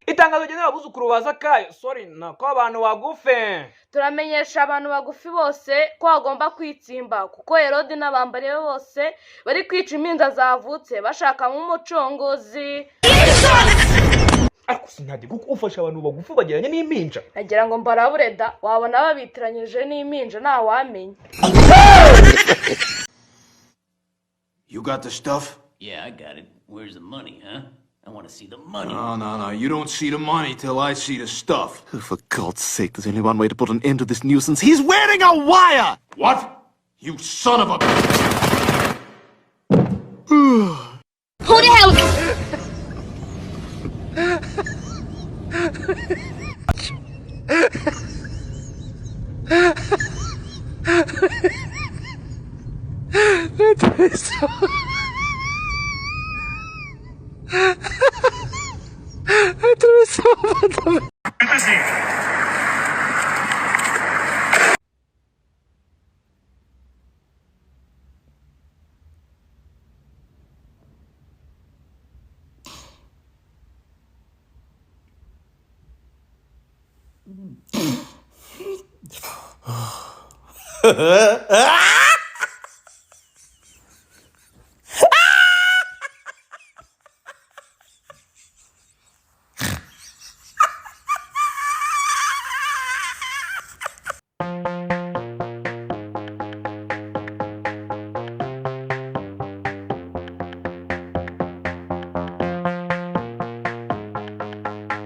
Itangazo genera abuzukuru baza kayo sorry nako abantu bagufe turamenyesha abantu bagufi bose ko bagomba kwitsimba kuko Herode n'abambari be bose bari kwica impinja zavutse bashaka nk'umucongozi. ariko sinadi kuko ufasha abantu bagufi bageranye n'impinja nagira ngo mbarabure da wabona babitiranyije n'impinja nta wamenya. You got the stuff? Yeah, I got it. Where's the money, huh? I want to see the money. No. You don't see the money till I see the stuff. Oh, for God's sake, there's only one way to put an end to this nuisance. He's wearing a wire! What? You son of a... Who the hell?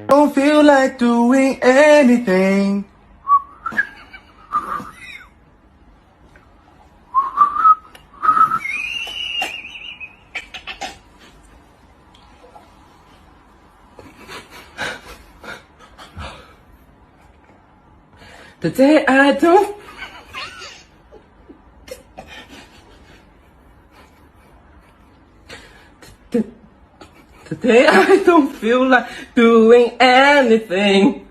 Don't feel like doing anything. Today I don't. Today I don't feel like doing anything.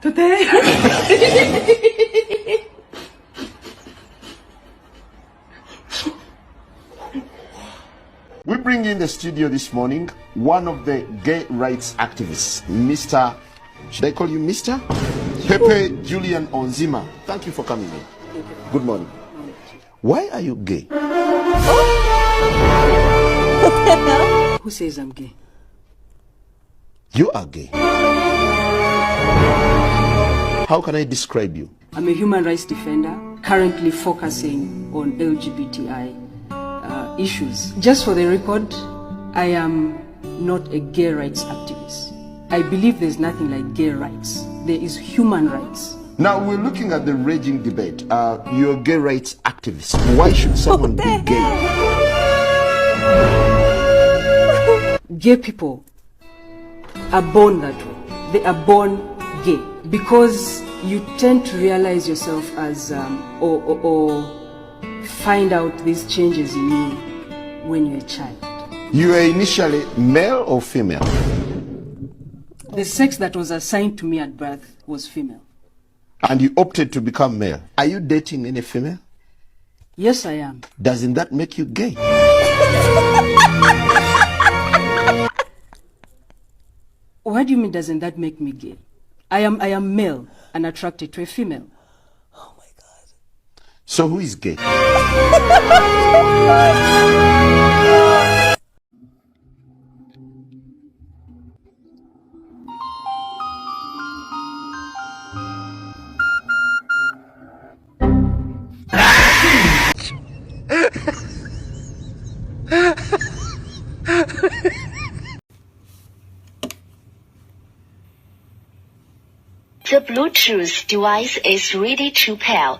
Today. We bring in the studio this morning one of the gay rights activists, Mr. Should I call you Mr? Pepe Julian Onzima. Thank you for coming in. Good morning. Why are you gay? Who says I'm gay? You are gay. How can I describe you? I'm a human rights defender, currently focusing on LGBTI issues. Just for the record, I am not a gay rights activist. I believe there's nothing like gay rights. There is human rights. Now we're looking at the raging debate. You're a gay rights activist. Why should someone be gay? Gay people are born that way. They are born gay because you tend to realize yourself as or find out these changes in you when you're a child. You were initially male or female? The sex that was assigned to me at birth was female. And you opted to become male. Are you dating any female? Yes, I am. Doesn't that make you gay? What do you mean, doesn't that make me gay? I am male and attracted to a female. Oh my God. So who is gay? The Bluetooth device is ready to pair.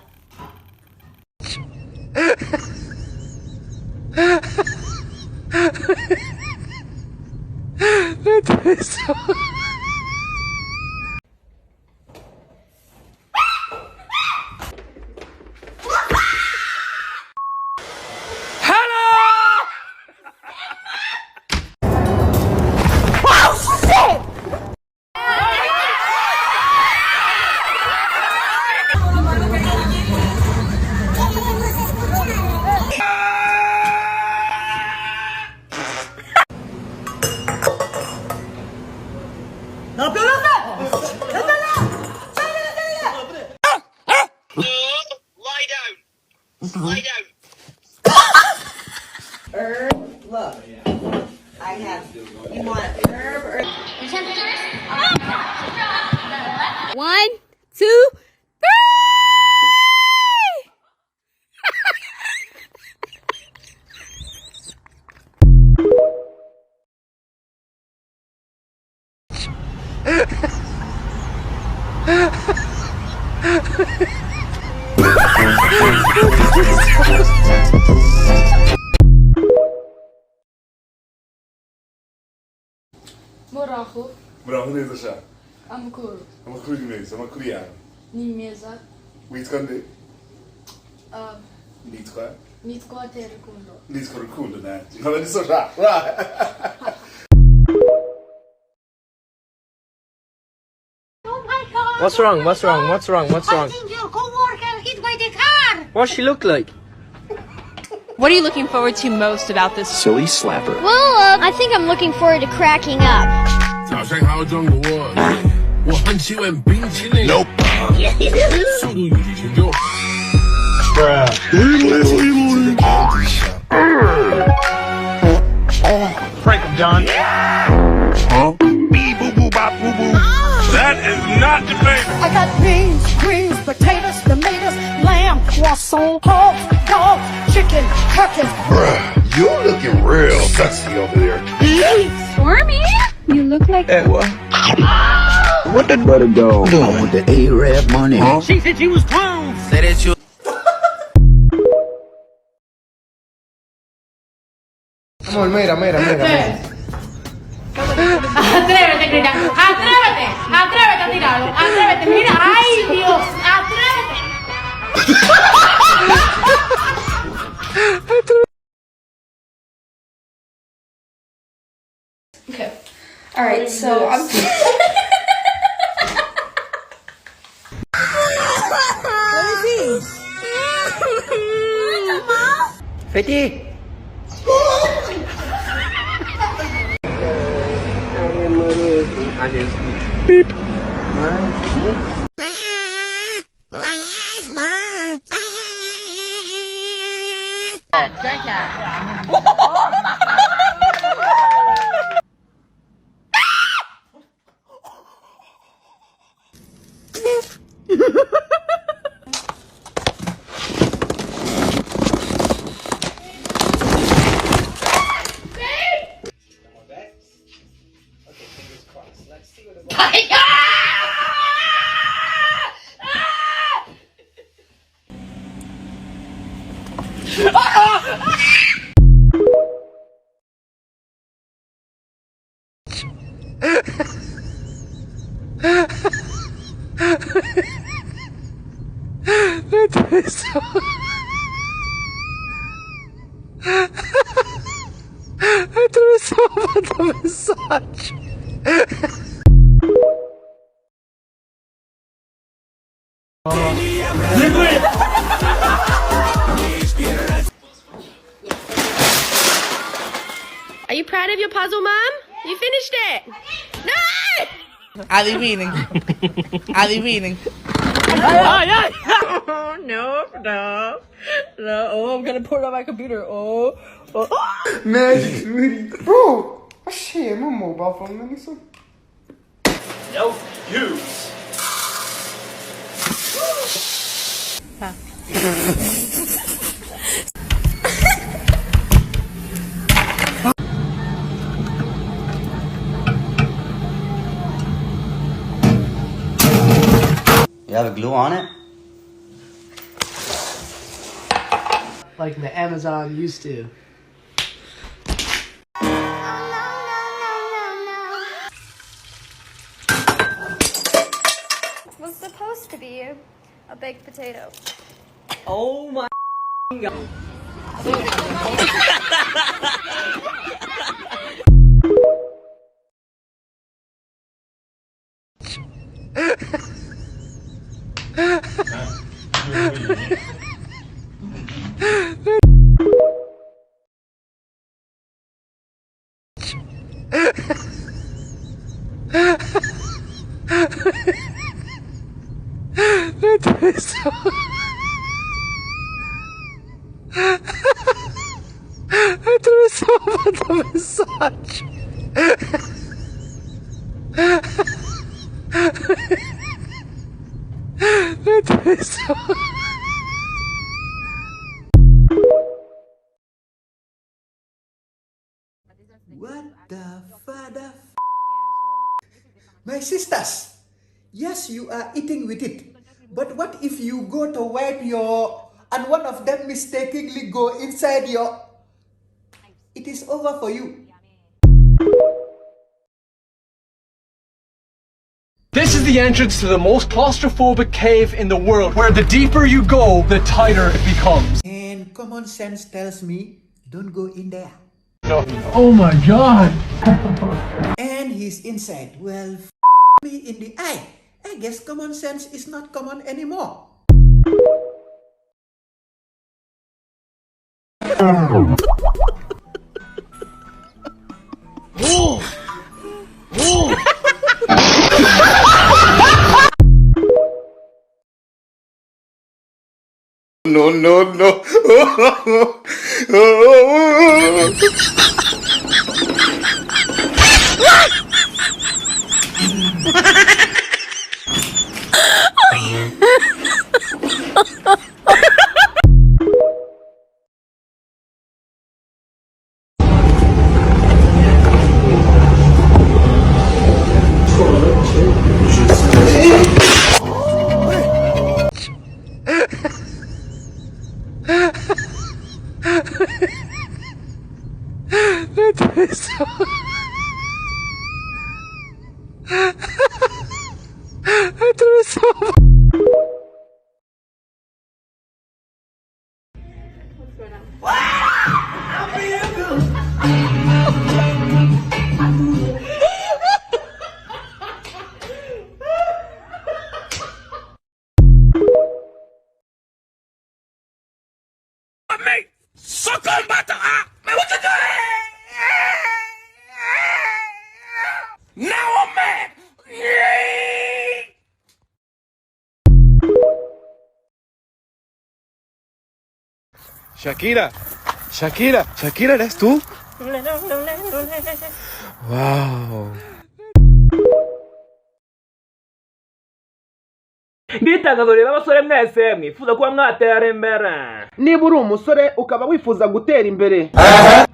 One, two, three! Moracho, Bravo, nie zasza. Amkur, A ma kuri miejsce, ma kuri ja. Nimeza, Witkandy? uh, Nitka? Nitko Terkundo. Nitka rukunde, ne? Ja, men det är så bra. Bra! What's wrong? What's wrong? What's wrong? What's wrong? Your co-worker hit by the car! What she look like? What are you looking forward to most about this? Silly slapper. Well, I think I'm looking forward to cracking up. Nope. Prank him, John. Huh? Bee boo boo bop boo boo. That is not the baby. I got beans, greens, potatoes, tomatoes, lamb, croissant, hogs, dogs, chicken, turkeys. Bruh, you looking real sexy over there. Stormy? You look like... What did butter go? I want the A-Rab money. Huh? She said she was 12. Say that you... Amor, mira. Atrévete, grita. Atrévete a tirarlo. Atrévete, mira. Ay, Dios, atrévete. Okay. Alright, so I'm... Fetty. Beep. Atravessava da mensagem. Are you proud of your puzzle, Mom? You finished it. No! Adivinen. No. Oh, I'm gonna put it on my computer. Oh. Magic, sweetie. Bro, shit, my mobile phone, let me see. No, you. You have a glue on it? like the Amazon used to. Was supposed to be a baked potato. Oh my god. Atravessava a mensagem. What the father? My sisters, yes, you are eating with it. But what if you go to wipe your and one of them mistakenly go inside your? It is over for you. This is the entrance to the most claustrophobic cave in the world, where the deeper you go, the tighter it becomes. And common sense tells me, don't go in there. No. Oh my god! And he's inside. Well, me in the eye. I guess common sense is not common anymore. No, no, no. Suck on butter! Man, what you doing? Now I'm mad! Yay! Shakira, Shakira, Shakira, ¿eres tú? Wow. Ngitangazo rero abasore mwese mwifuza kuba mwatera imbere. Niba uri umusore ukaba wifuza gutera imbere,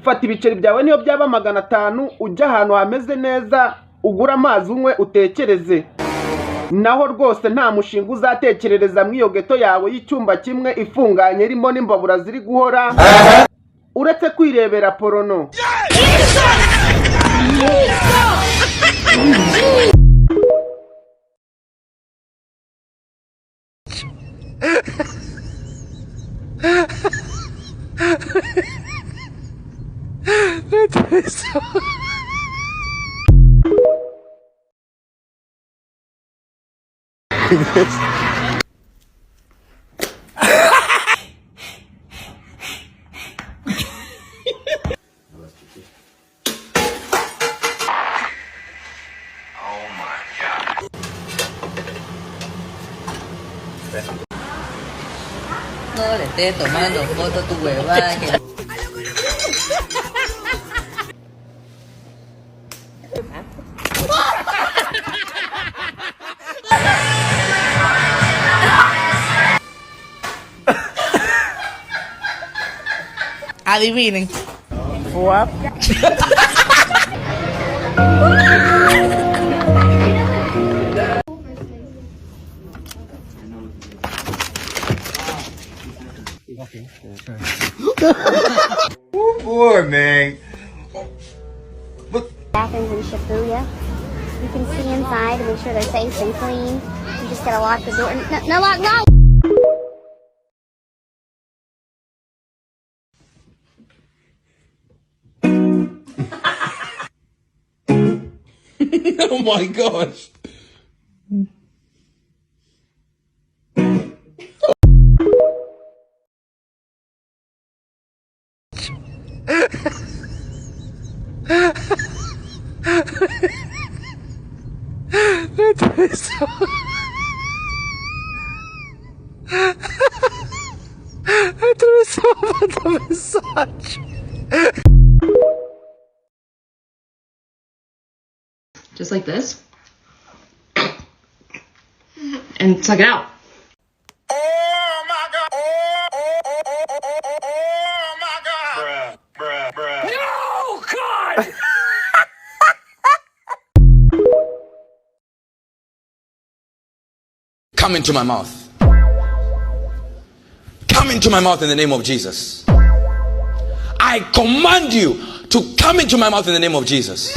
fata ibiceri byawe niyo byaba 500 ujya ahantu hameze neza, ugura amazi unywe utekereze. Naho rwose nta mushinga uzatekerereza mw'iyo geto yawe y'icyumba kimwe ifunganye irimo n'imbabura ziri guhora, uretse kwirebera porono. No le estés tomando foto a tu huevada que... Adivinen. Fuap. Okay. Oh boy, man. Bathrooms in Shibuya. You can see inside and make sure they're safe and clean. You just gotta lock the door. No lock, no! Oh my gosh. Just like this. And suck it out. No, God! Come into my mouth. Come into my mouth in the name of Jesus. I command you to come into my mouth in the name of Jesus.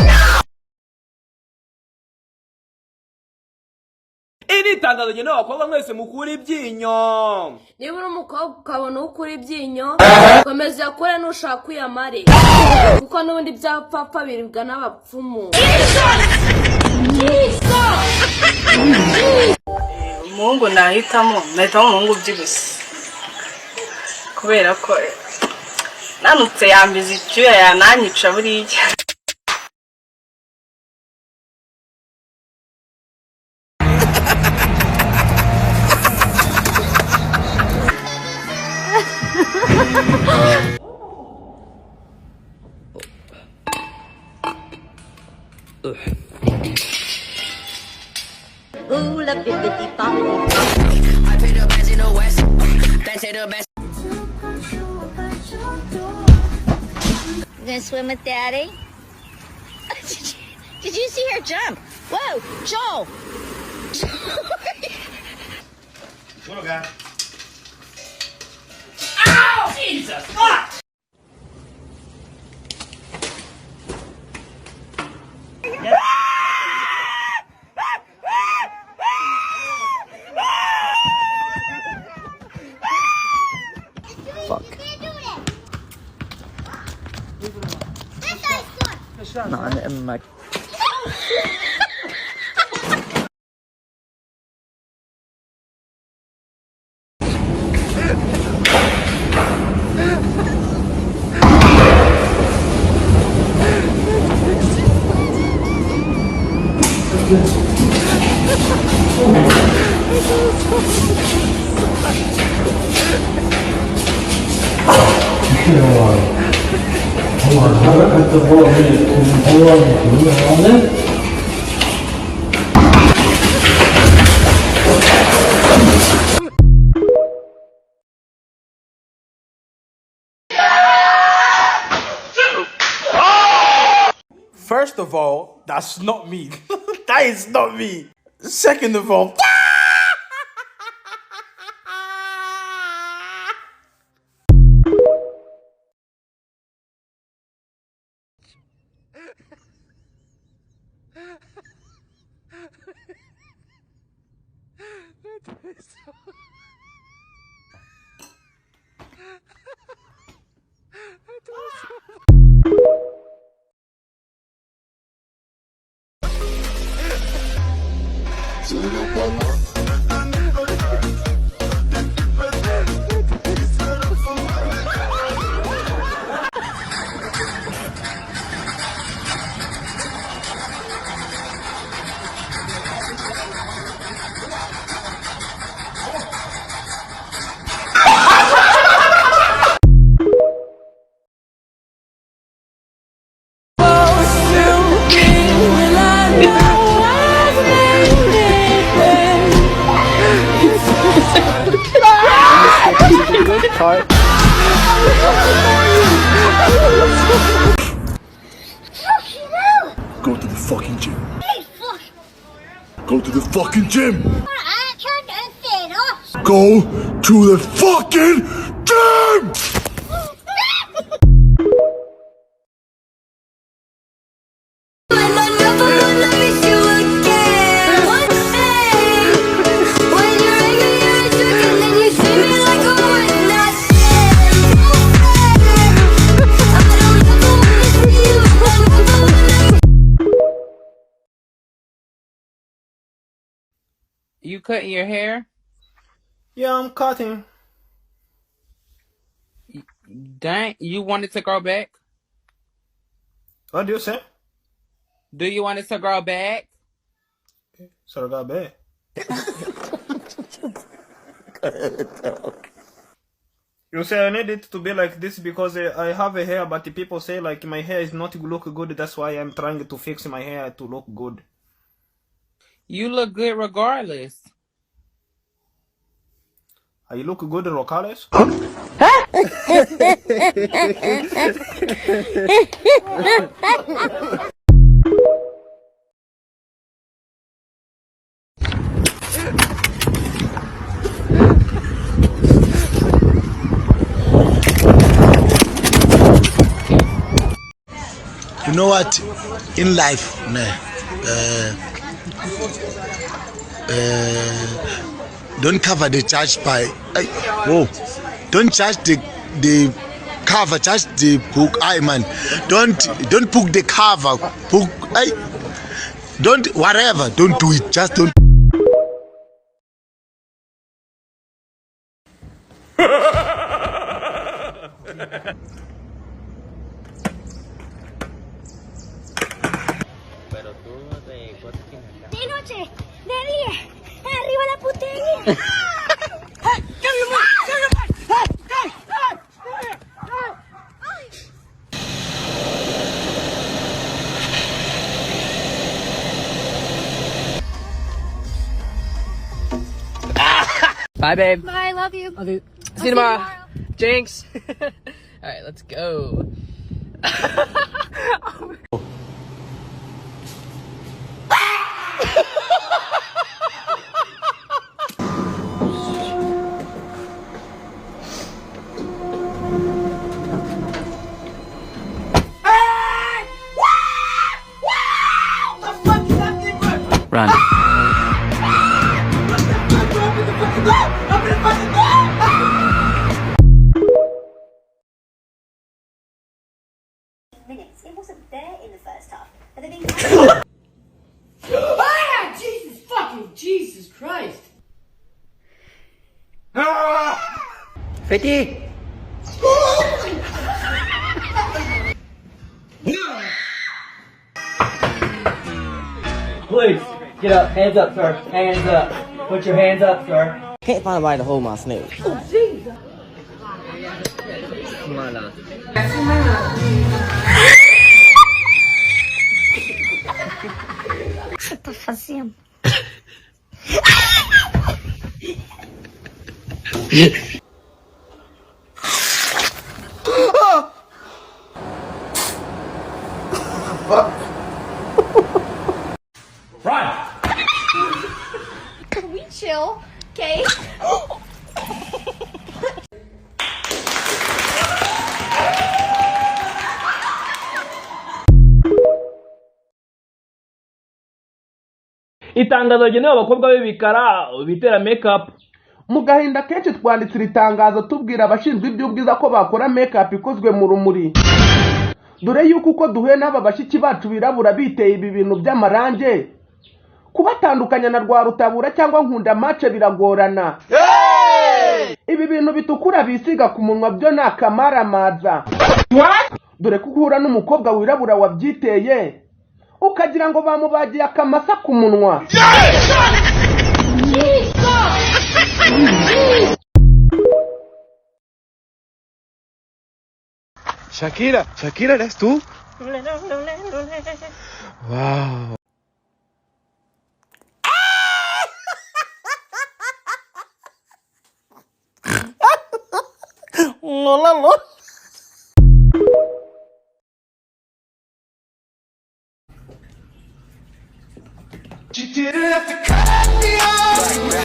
iri tangazo ryo abakobwa mwese mukura ibyinyo. Niba uri umukobwa ukabona ukura ibyinyo komeza kure nushaka kwiyamare kuko n'ubundi byapfa biribwa n'abapfumu. Umuhungu nahitamo umuhungu ubyibushye kubera ko nanutse yambiza icyuya yananyica buriya. Ooh, la bibbidi bobbidi. I pay the best in the West. Best in the best. You gonna swim with Daddy? Did you see her jump? Whoa, Joel! What guy? Ow! Jesus! Fuck! Not in my. First of all, that's not me. That is not me. Second of all, Go to the fucking gym. Go to the fucking gym. Go to the fucking gym! Run! You cutting your hair? Yeah, I'm cutting. Dang, you want it to grow back? What do you say? Do you want it to grow back? So I got bad. You say I need it to be like this because I have a hair, but the people say like my hair is not look good. That's why I'm trying to fix my hair to look good. You look good regardless. I look good regardless. You know what? In life, don't cover the church by. Whoa! Don't judge the cover, judge the book. Man, don't book the cover. Book. Don't whatever. Don't do it. Just don't. De noche, de día, arriba la putería. Bye, babe. Bye, love you. Love you. See you tomorrow. Jinx. All right, let's go. Run. Minutes. It wasn't there in the first half. But they've been Jesus fucking Jesus Christ. 50. Please, get up. Hands up, sir. Hands up. Put your hands up, sir. Can't find a way to hold my snake. Oh, Jesus. Come on now. Co to fazendo? Run! Can we chill? Okay? itangazo rigenewe abakobwa b'ibikara bitera make-up. Mu gahinda kenshi twanditse iri tangazo tubwira abashinzwe iby'ubwiza ko bakora make-up ikozwe mu rumuri, dore yuko uko duhuye n'aba bashiki bacu birabura biteye ibi bintu by'amarange, kubatandukanya na rwa rutabura cyangwa nkunda mace biragorana. Ibi bintu bitukura bisiga ku munwa byo ni akamaramaza, dore ko uhura n'umukobwa wirabura wabyiteye ukagira ngo bamubagiye akamasa ku munwa. Shakira, Shakira, ¿eres tú? Wow. No. You didn't have to cut me off.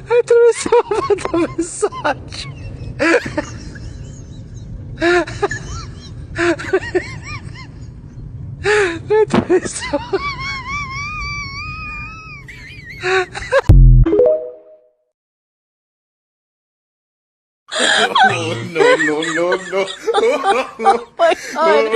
Atravessou uma mensagem. Atravessou. No. Oh my god.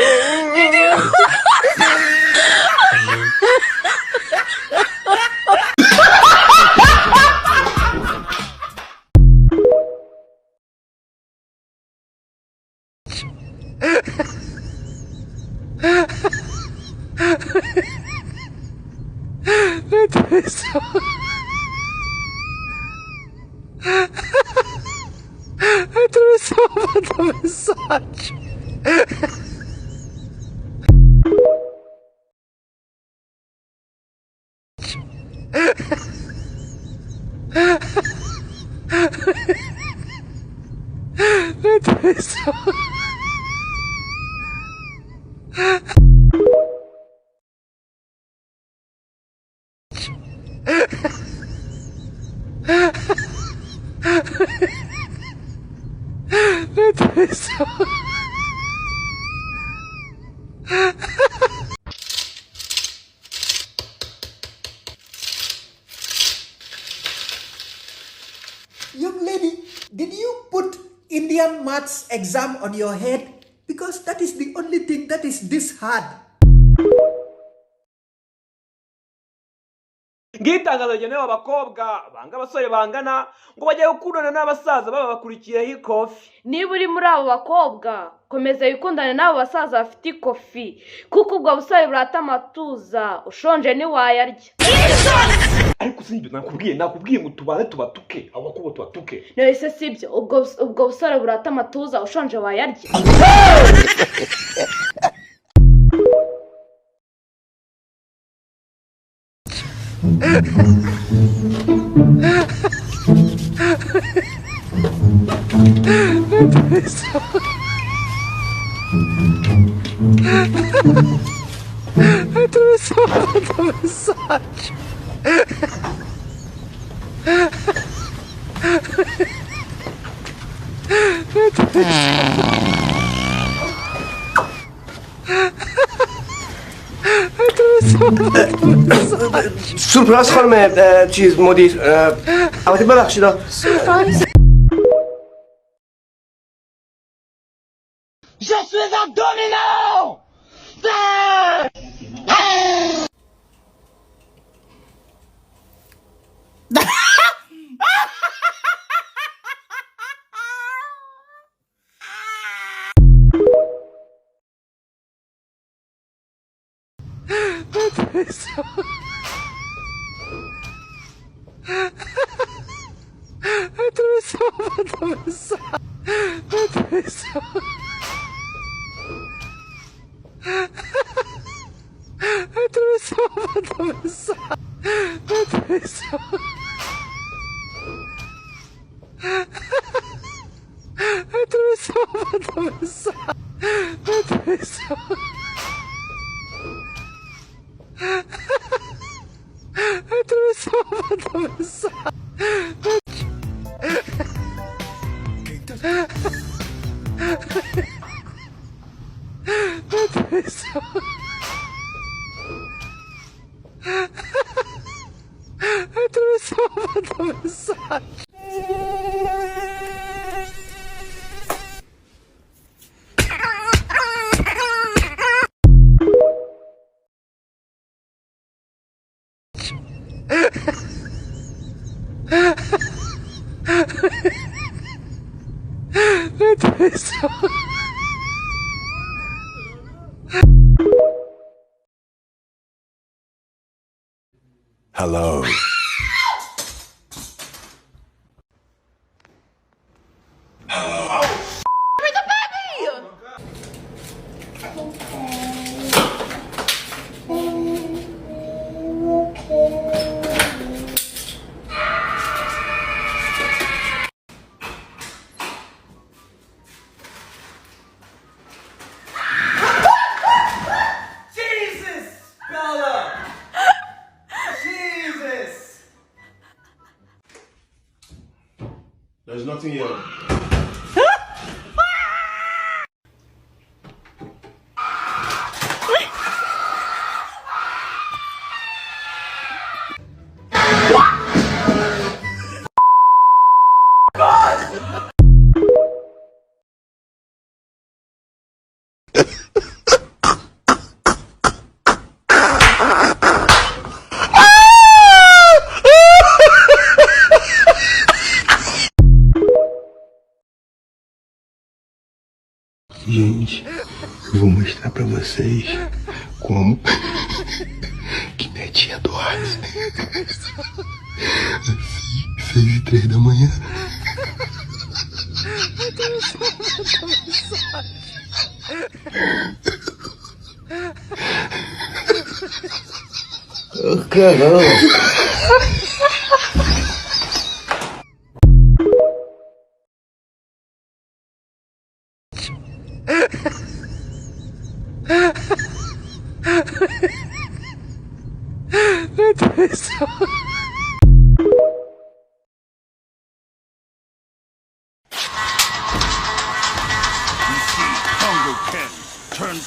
Atravessou. Atravessou uma mensagem. Atravessou. Atravessou. Young lady, did you put Indian maths exam on your head? Because that is the only thing that is this hard. ng'itangazo rigenewe abakobwa banga abasore bangana ngo bajye gukundana n'abasaza baba bakurikiyeho ikofi. niba uri muri abo bakobwa komeza wikundane n'abo basaza bafite ikofi kuko ubwo busore burata amatuza ushonje ntiwayarya. ariko sinjye nakubwiye ngo tubanze tubatuke abo bakobwa tubatuke. nese sibyo ubwo busore burata amatuza ushonje wayarya. Atravessou uma mensagem. سورپرایز خانم چیز مدیر البته ببخشید سورپرایز Je suis un dominant! Atravessou. Atravessou uma mensagem. Atravessou. Atravessou uma mensagem. Atravessou. Atravessou uma mensagem. Atravessou. Atravessou uma mensagem. Atravessou. Atravessou uma mensagem. Atravessou. Hello. Where's the baby? Jesus! you. Gente, eu vou mostrar pra vocês como que minha tia dorme. Assim, 6h03 da manhã. Oh, caramba. Congo Ken turns.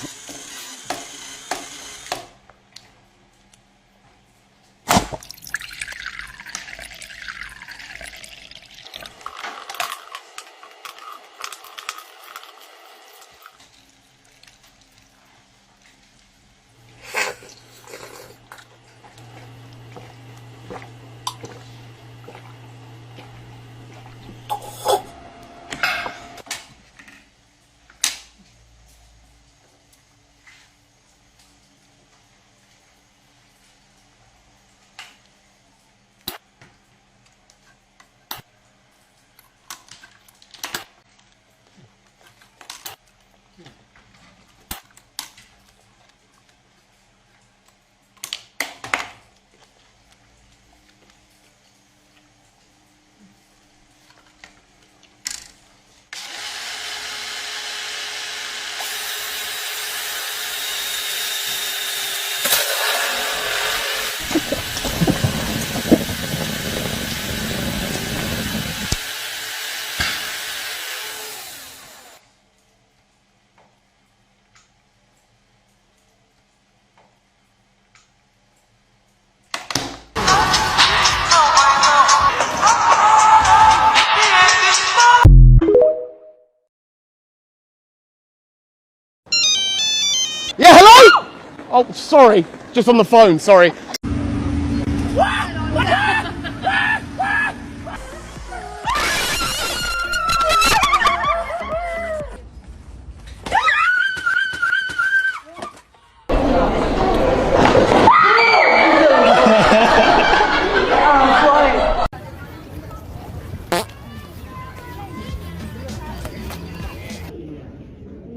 Yeah, hello? Oh, sorry. Just on the phone, sorry.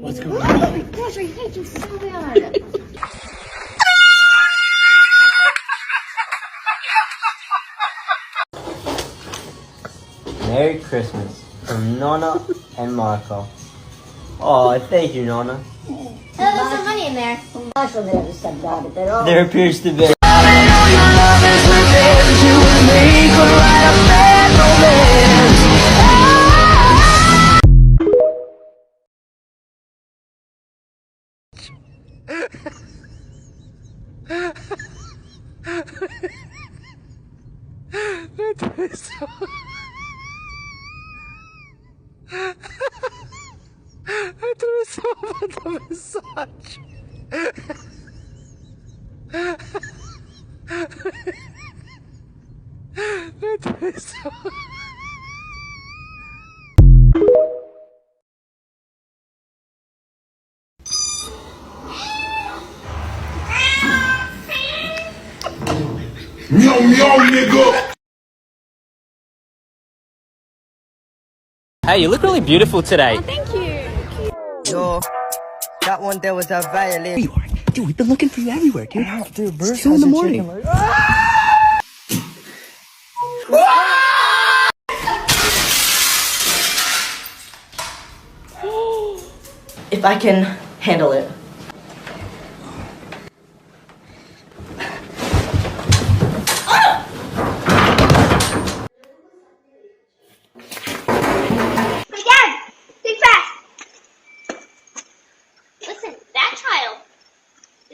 What's going on? Oh my gosh, I hate you so bad. Merry Christmas from Nonna and Marco. Oh, thank you, Nonna. Oh, there's some money in there. There appears to be. Meow meow, nigga. Hey, you look really beautiful today. Thank you. Yo, that one there was a violin. Dude, we've been looking for you everywhere, dude. Dude, It's 2 in the morning. If I can handle it.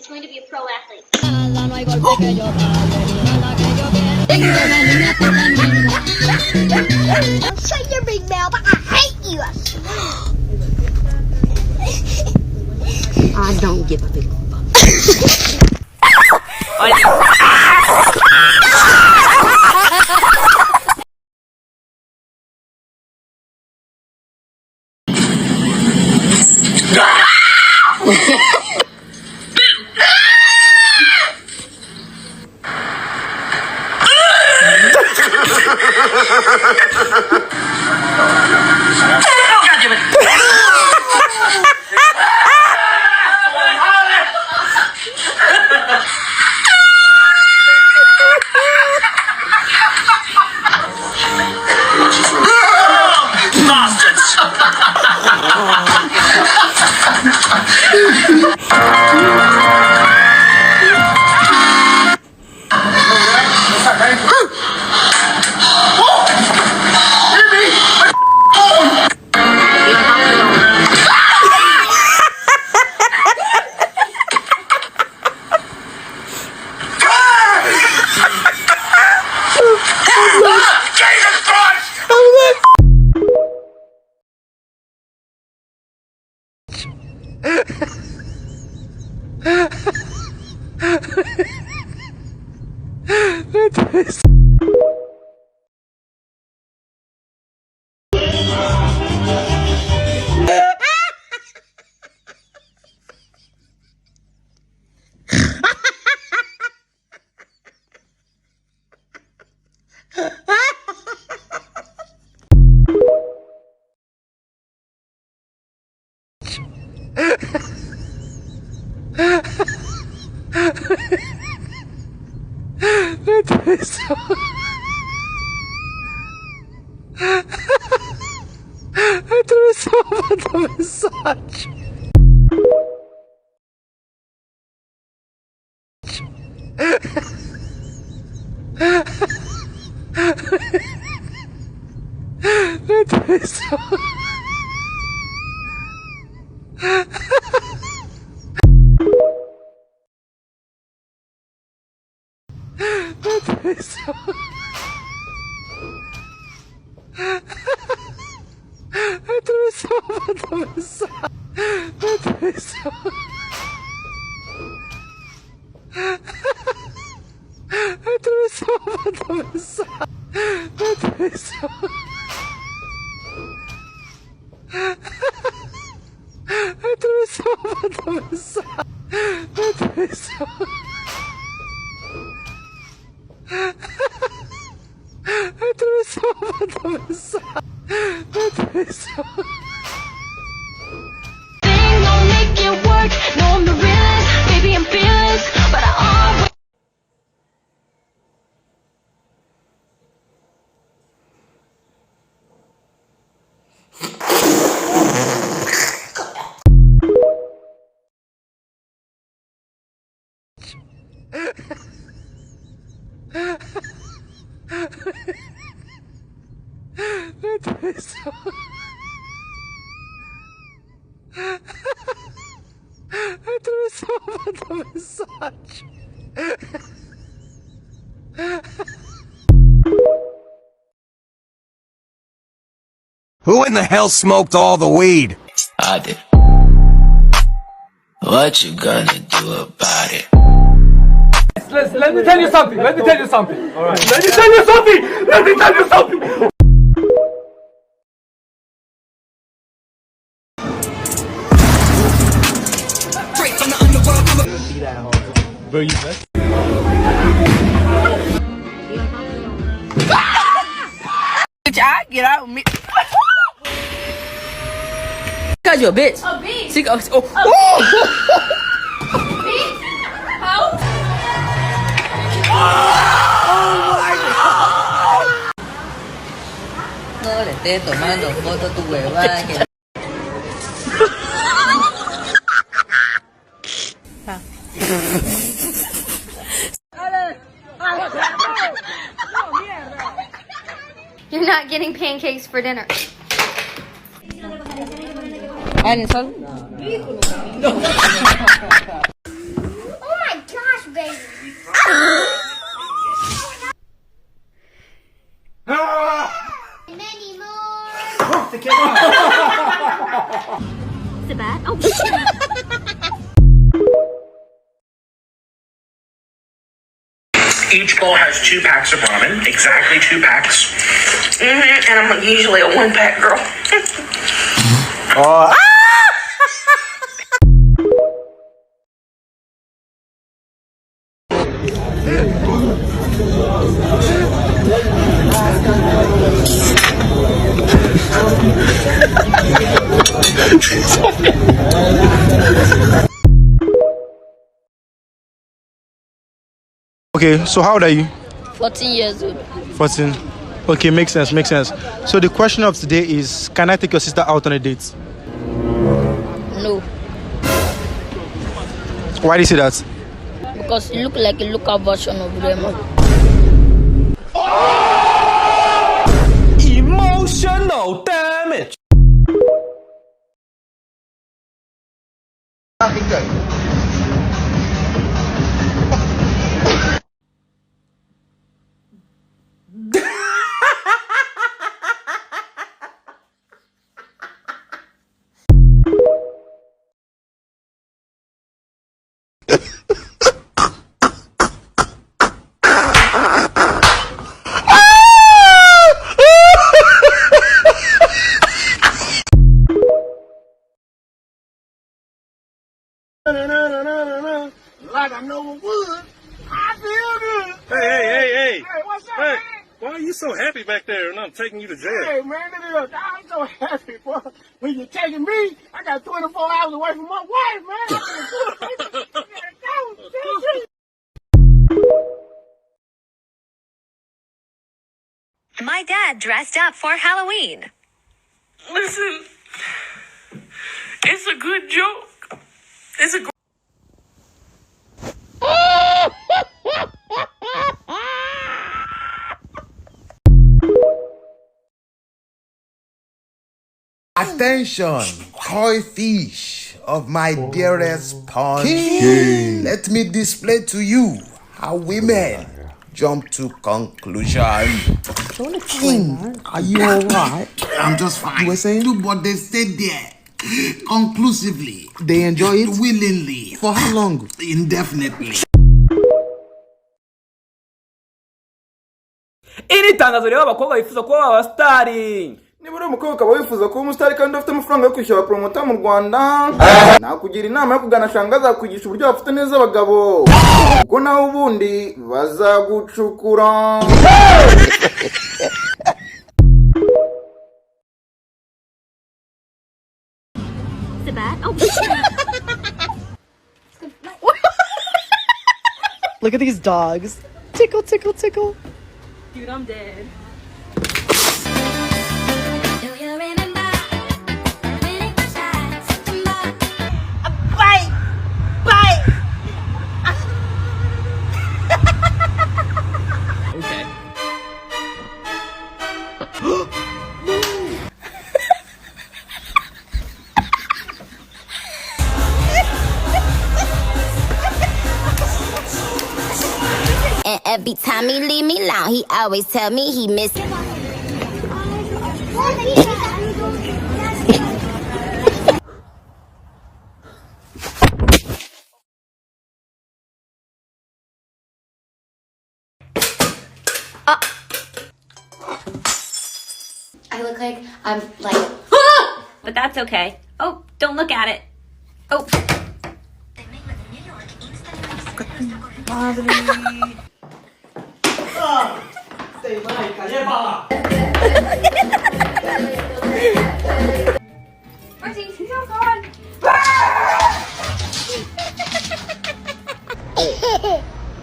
is going to be a pro athlete. I'll show your big mouth, but I hate you. I don't give a big Who in the hell smoked all the weed? I did. What you gonna do about it? Let me tell you something. Let me tell you something. All right. Let me tell you something. Let me tell you something. Bro, you bet. Get out of me. Cause you're a bitch. A bitch. She goes, oh. Bitch. How? No le estés tomando foto a tu huevada. Que... You're not getting pancakes for dinner. ¿Ah, en el sol? Each bowl has 2 packs of ramen, exactly 2 packs. And I'm usually a 1-pack girl. Oh. Okay, so how old are you? 14 years old. 14. Okay, makes sense, makes sense. So the question of today is, can I take your sister out on a date? No. Why do you say that? Because you look like a local version of Rema. Emotional damage. Like I know it would. I feel good. Hey. Hey, what's up, man? Why are you so happy back there and I'm taking you to jail? Hey, man, look, I'm so happy, boy. When you're taking me, I got 24 hours away from my wife, man. My dad dressed up for Halloween. Listen, it's a good joke. It's a Attention, koi fish of my dearest pond king. Let me display to you how women jump to conclusion. King, are you alright? I'm just fine. You were saying? Do what they stayed there conclusively. They enjoy it? Willingly. For how long? Indefinitely. Iri tangazo rero abakobwa bifuza kuba abasitari. Niba uri umukobwa ukaba wifuza kuba umusitari kandi ufite amafaranga yo kwishyura promota mu Rwanda, nakugira inama yo kugana shangaza kwigisha uburyo bafite neza abagabo. Kuko nawe ubundi bazagucukura. Is it bad? Oh. Look at these dogs. Tickle, tickle, tickle. Dude, I'm dead. Okay. And every time he leave me alone, he always tell me he miss me. I look like I'm like, but that's okay. Oh, don't look at it. Oh.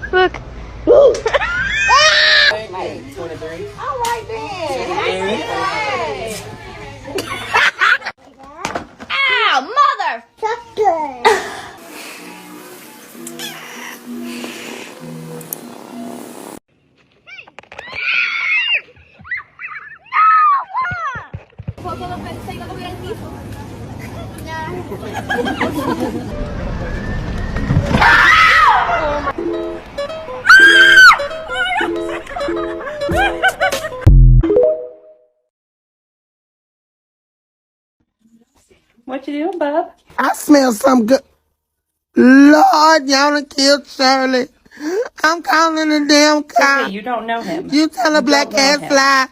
Look. Like 23. All right then. Ow, motherfucker. What you doing, bub? I smell something good. Lord, y'all done killed Shirley. I'm calling a damn cop. Okay, you don't know him. You tell a black don't know cat him. fly.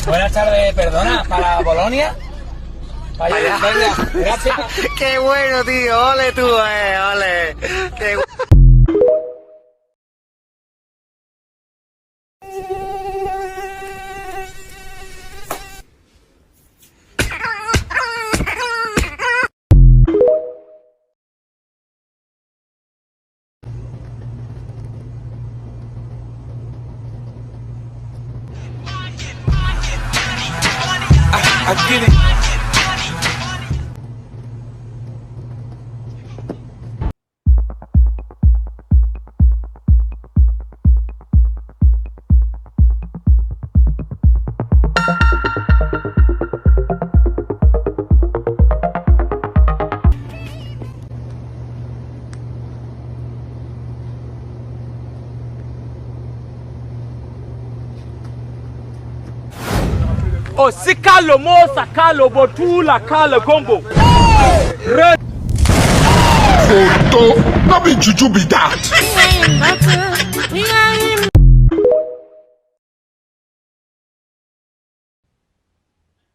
Buenas tardes, perdona, para Bolonia. Vaya, venga, gracias. Qué bueno, tío. Ole tú, ole. Qué I get it. Oh, sikalo mo sakalo botula kala combo. Red. Photo, not be juju be that.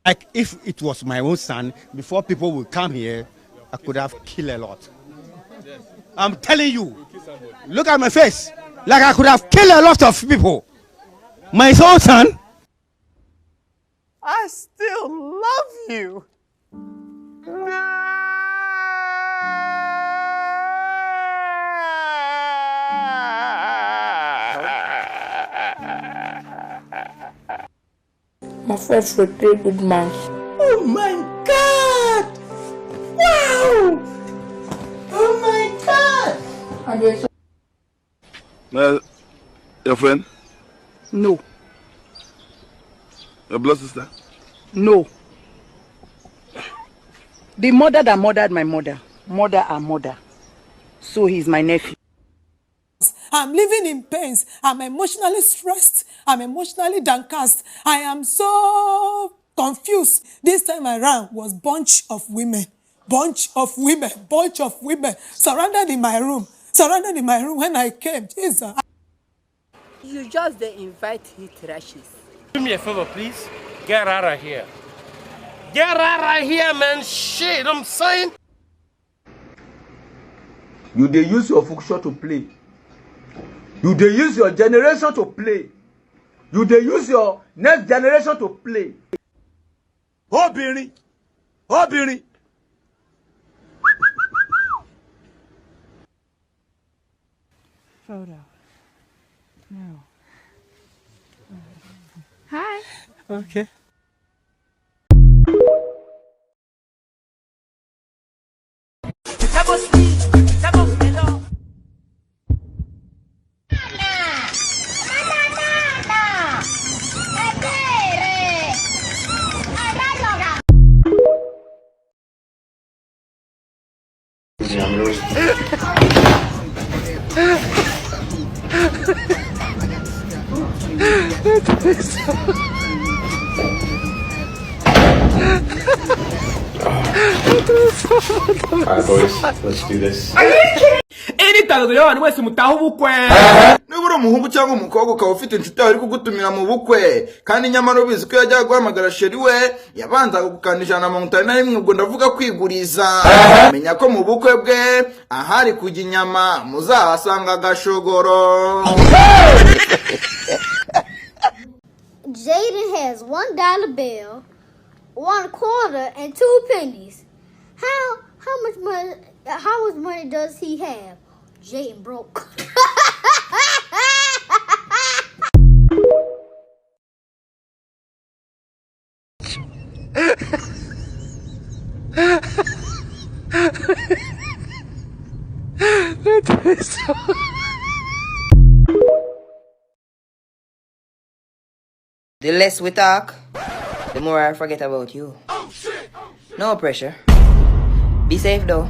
Like if it was my own son, before people would come here, I could have killed a lot. I'm telling you, look at my face. Like I could have killed a lot of people. My own son. I still love you. My friends were 3 good months. Oh my God! Wow! Oh my God! Well, your friend? No. Your blood sister? No. The mother that murdered my mother. Mother and mother. So he's my nephew. I'm living in pains. I'm emotionally stressed. I'm emotionally downcast. I am so confused. This time around was bunch of women surrounded in my room when I came. Jesus. You just invite he trashes. Do me a favor, please. Get out of here. Get out of here, man. Shit, I'm saying. You dey use your function to play. You dey use your generation to play. You dey use your next generation to play. Obìnrin. Obìnrin. Photo. No. Hi. Okay. Alright, boys, let's do this. Anytime abantu wese mutaha ubukwe nibura umuhungu cyangwa umukobwa ukaba ufite inshuti yawe iri kugutumira mu bukwe kandi nyamara ubizi ko yajyaga guhamagara sheri we yabanzaga gukandisha na 51 ubwo ndavuga kwiguriza menya ko mu bukwe bwe ahari kujya inyama muzahasanga agashogoro. Jaden has $1 bill, 1 quarter, and 2 pennies. How much money How much money does he have? Jayden broke. The less we talk, the more I forget about you. No pressure. Be safe though.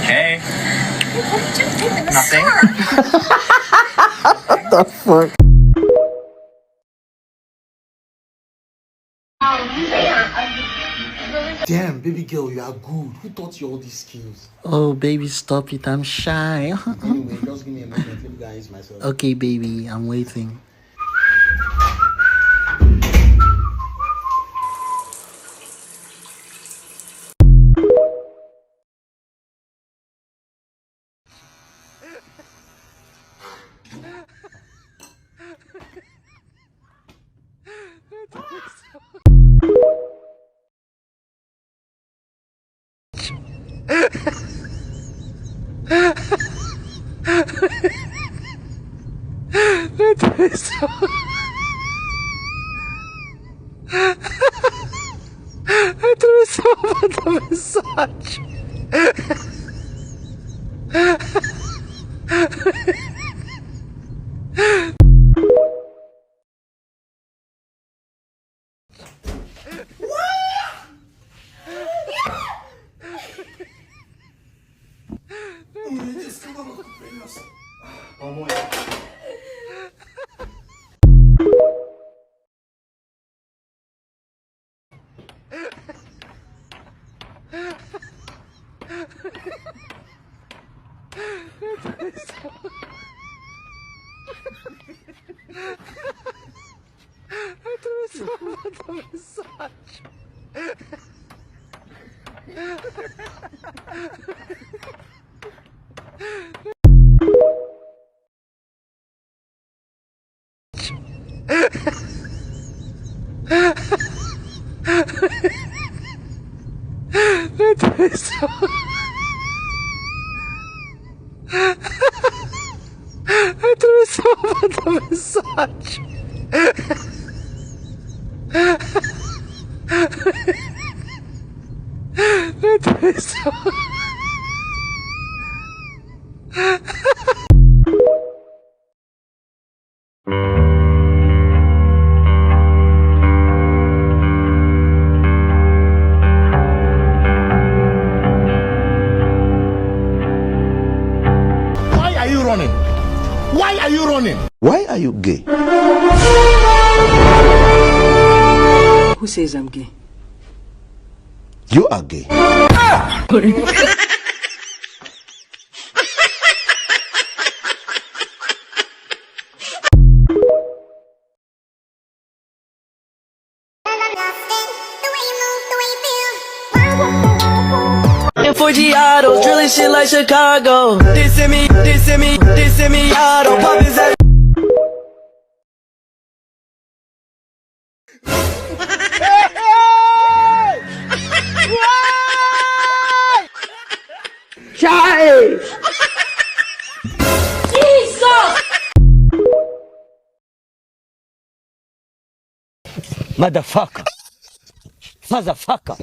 Hey. Nothing. What the fuck? Damn, baby girl, you are good. Who taught you all these skills? Oh, baby, stop it. I'm shy. Anyway, just give me a moment. Let me guys myself. Okay, baby, I'm waiting. Why are you running? Why are you running? Why are you gay? Who says I'm gay? You are gay. Forgiatos, drilling shit like Chicago. Dissing me, I don't pop his ass. Child! Jesus! Motherfucker. Fatherfucker.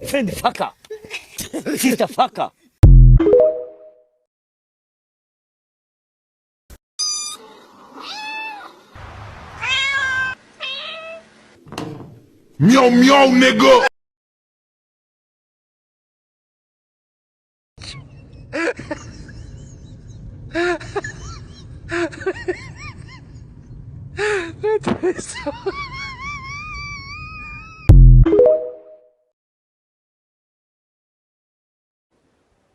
Friendfucker. Sisterfucker. Meow meow, nigga.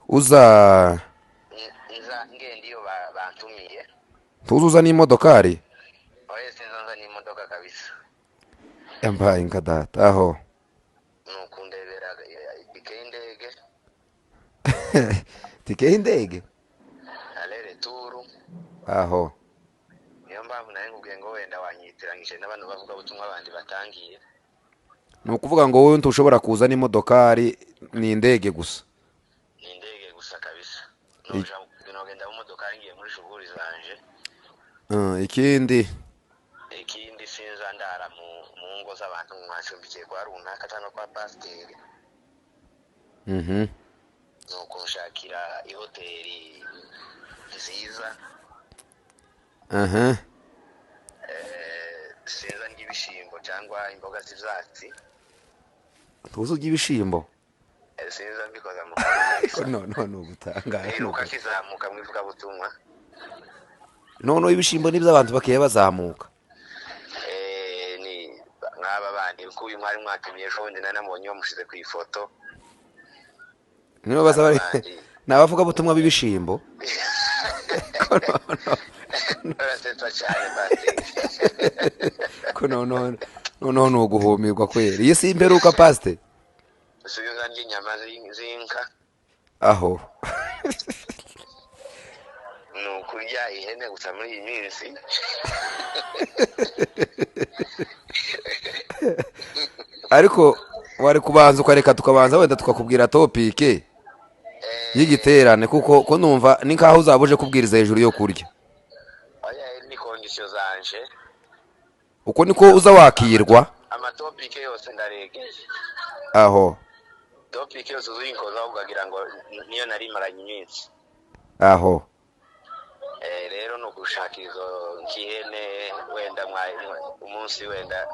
Uza Nza nge ndiyo bantumiye. tuzuza n'imodokari oya sinzanza n'imodoka kabisa yambaye inka data aho nukundebera itike y'indege tike y'indege alere turu aho niyo mpamvu nawe nkubwiye ngo wenda wanyitiranyije n'abantu bavuga ubutumwa abandi batangiye ni ukuvuga ngo wowe ntushobora kuza n'imodokari ni indege gusa ni indege gusa kabisa nogenda mu modokari ngiye muri shughuli zanje ikindi sinza ndara mu ngo z'abantu mwacumbikiye kwa runaka cyangwa kwa pasiteri nuko nshakira ihoteli nziza sinza ry'ibishimbo cyangwa imboga z'ibyatsi tuzi ry'ibishimbo sinza mbikoza mu kanwa no ugutangaje heruka kizamuka mu ivugabutumwa noneho ibishimbo nibyo abantu bakiye bazamuka ni nk'aba bandi uko uyu mwari mwatumiye ejo bundi nanamubonye bamushize ku ifoto niba baza n'abavuga butumwa b'ibishimbo barasetsa cyane pasiteri ko noneho ni uguhumirwa kwera iyi si imperuka pasiteri usubiza ry'inyama z'inka aho ni ukurya ihene gusa muri iyi minsi ariko wari kubanza ukareka tukabanza wenda tukakubwira topike y'igiterane kuko ko numva ni nkaho uzaba uje kubwiriza hejuru yo kurya ni kondisiyo zanje uko niko uza wakirwa amatopike yose ndaregeje aho topike yose uzuyinkozaho ukagira ngo niyo nari maranye iminsi aho rero no gushaka izo nk'ihene wenda umunsi wenda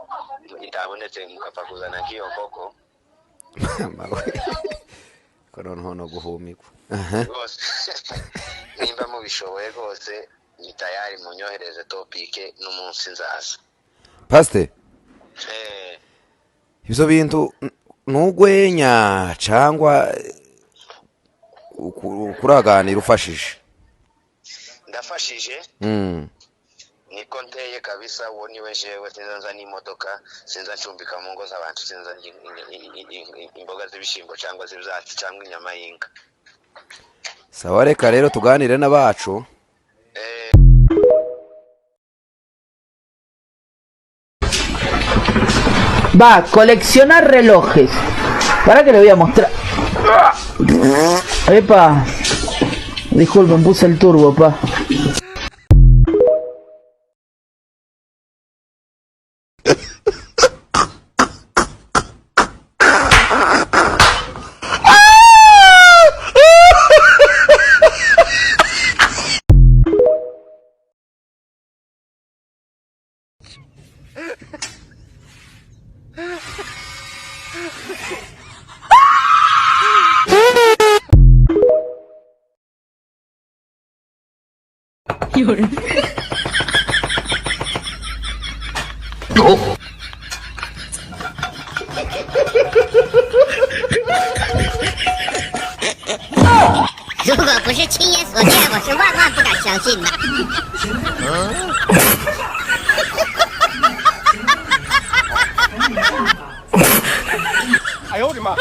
itabonetse mukapfa kuzana nk'iyo nkoko ko noneho no guhumirwa rwose nimba mubishoboye rwose ni tayari munyohereze topike n'umunsi nzaza pasite ibyo bintu n'ugwenya cyangwa kuraganira ufashije ndafashije niko nteye kabisa uwo niwe jewe sinza n'imodoka sinza ncumbika mu ngo z'abantu sinza imboga z'ibishimbo cyangwa z'ibyatsi cyangwa inyama y'inka sawa reka rero tuganire n'abacu Va, colecciona relojes. Para que le voy a mostrar. Epa. Disculpen, puse el turbo, pa.如果不是亲眼所见，我是万万不敢相信的。哎呦我的妈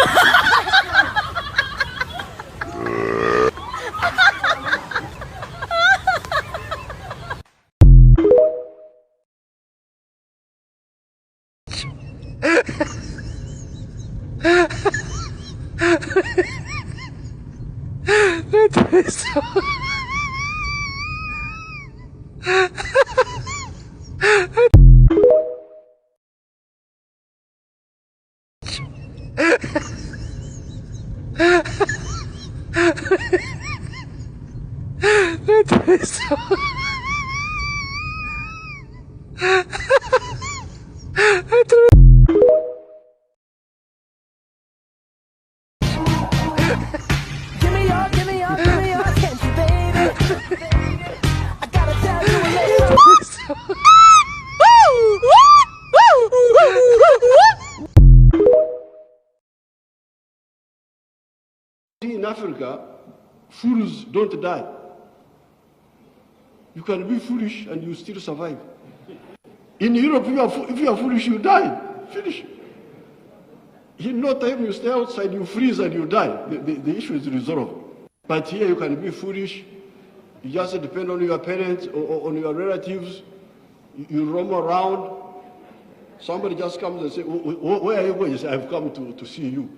！In Africa, fools don't die. You can be foolish and you still survive. In Europe, if you are foolish, you die. Finish. In no time, you stay outside, you freeze and you die. The issue is resolved. But here, you can be foolish. You just depend on your parents or on your relatives. You roam around. Somebody just comes and says, where are you going? You say, I've come to see you.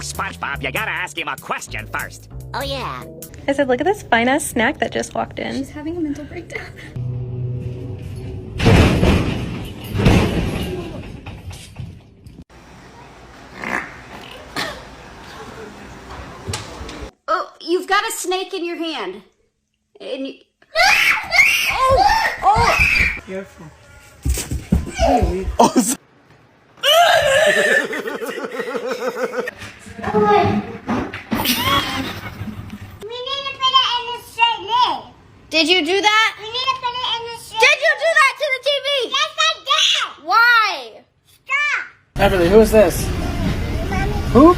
SpongeBob, you gotta ask him a question first. Oh, yeah. I said, look at this fine-ass snack that just walked in. She's having a mental breakdown. Oh, you've got a snake in your hand. And you... oh! Careful. Oh, did you do that? We need to put it in the straight. Did you do that to the TV? Yes, I did. Why? Stop. Beverly, who is this? Mommy. Who?